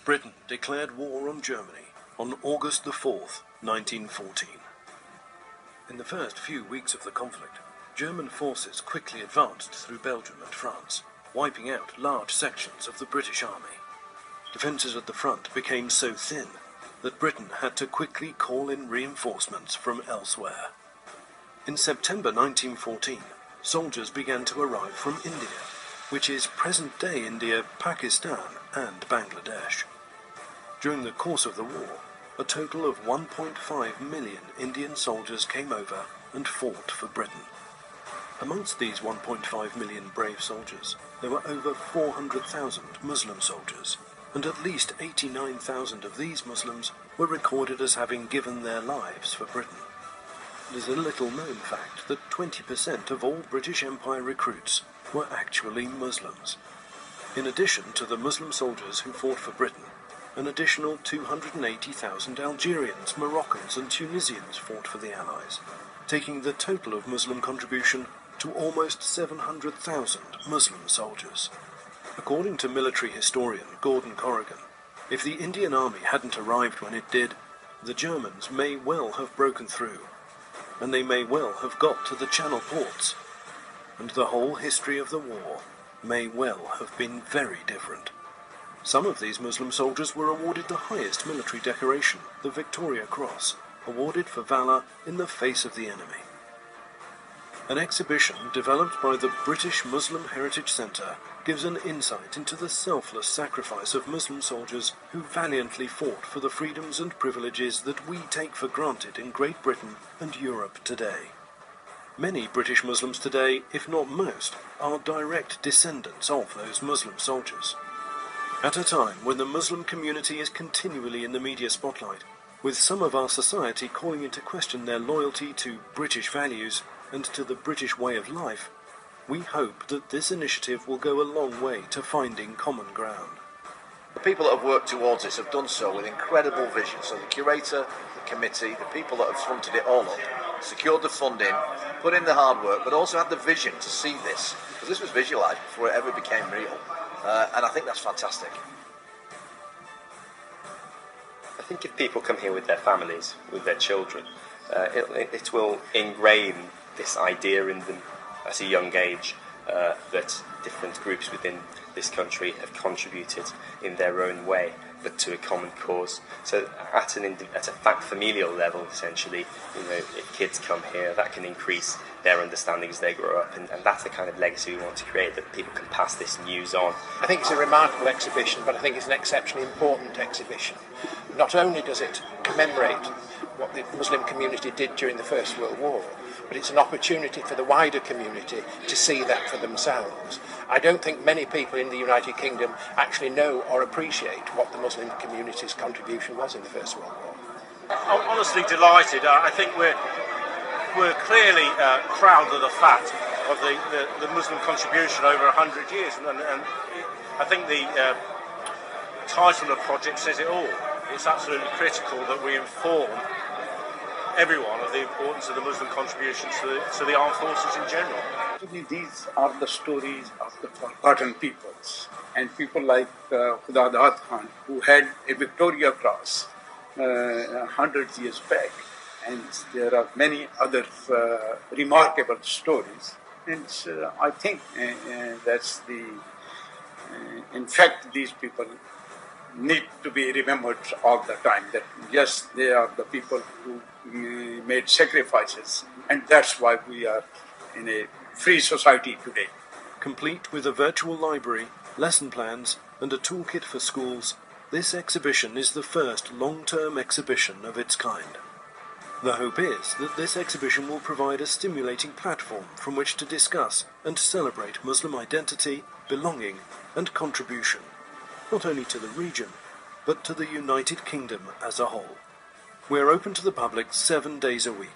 Britain declared war on Germany on August the 4th, 1914. In the first few weeks of the conflict, German forces quickly advanced through Belgium and France, wiping out large sections of the British army. Defences at the front became so thin that Britain had to quickly call in reinforcements from elsewhere. In September 1914, soldiers began to arrive from India, which is present-day India, Pakistan and Bangladesh. During the course of the war, a total of 1.5 million Indian soldiers came over and fought for Britain. Amongst these 1.5 million brave soldiers, there were over 400,000 Muslim soldiers, and at least 89,000 of these Muslims were recorded as having given their lives for Britain. It is a little-known fact that 20% of all British Empire recruits were actually Muslims. In addition to the Muslim soldiers who fought for Britain, an additional 280,000 Algerians, Moroccans and Tunisians fought for the Allies, taking the total of Muslim contribution to almost 700,000 Muslim soldiers. According to military historian Gordon Corrigan, if the Indian Army hadn't arrived when it did, the Germans may well have broken through, and they may well have got to the Channel ports, and the whole history of the war may well have been very different. Some of these Muslim soldiers were awarded the highest military decoration, the Victoria Cross, awarded for valour in the face of the enemy. An exhibition developed by the British Muslim Heritage Centre gives an insight into the selfless sacrifice of Muslim soldiers who valiantly fought for the freedoms and privileges that we take for granted in Great Britain and Europe today. Many British Muslims today, if not most, are direct descendants of those Muslim soldiers. At a time when the Muslim community is continually in the media spotlight, with some of our society calling into question their loyalty to British values and to the British way of life, we hope that this initiative will go a long way to finding common ground. The people that have worked towards this have done so with incredible vision. So the curator, the committee, the people that have fronted it all up, secured the funding, put in the hard work, but also had the vision to see this, because this was visualised before it ever became real. And I think that's fantastic. I think if people come here with their families, with their children, it will ingrain this idea in them at a young age that different groups within this country have contributed in their own way, but to a common cause. So at a familial level, essentially, if kids come here, that can increase their understanding as they grow up, and that's the kind of legacy we want to create, that people can pass this news on. I think it's a remarkable exhibition, but I think it's an exceptionally important exhibition. Not only does it commemorate what the Muslim community did during the First World War, but it's an opportunity for the wider community to see that for themselves. I don't think many people in the United Kingdom actually know or appreciate what the Muslim community's contribution was in the First World War. I'm honestly delighted. I think we're clearly proud of the fact of the Muslim contribution over 100 years, and I think the title of the project says it all. It's absolutely critical that we inform everyone of the importance of the Muslim contributions to the armed forces in general. These are the stories of the forgotten peoples, and people like Khuda Dad Khan, who had a Victoria Cross 100 years back, and there are many other remarkable stories. And I think that's in fact, these people need to be remembered all the time, that yes, they are the people who made sacrifices, and that's why we are in a free society today. Complete with a virtual library, lesson plans and a toolkit for schools, this exhibition is the first long-term exhibition of its kind. The hope is that this exhibition will provide a stimulating platform from which to discuss and celebrate Muslim identity, belonging and contribution, not only to the region, but to the United Kingdom as a whole. We're open to the public 7 days a week.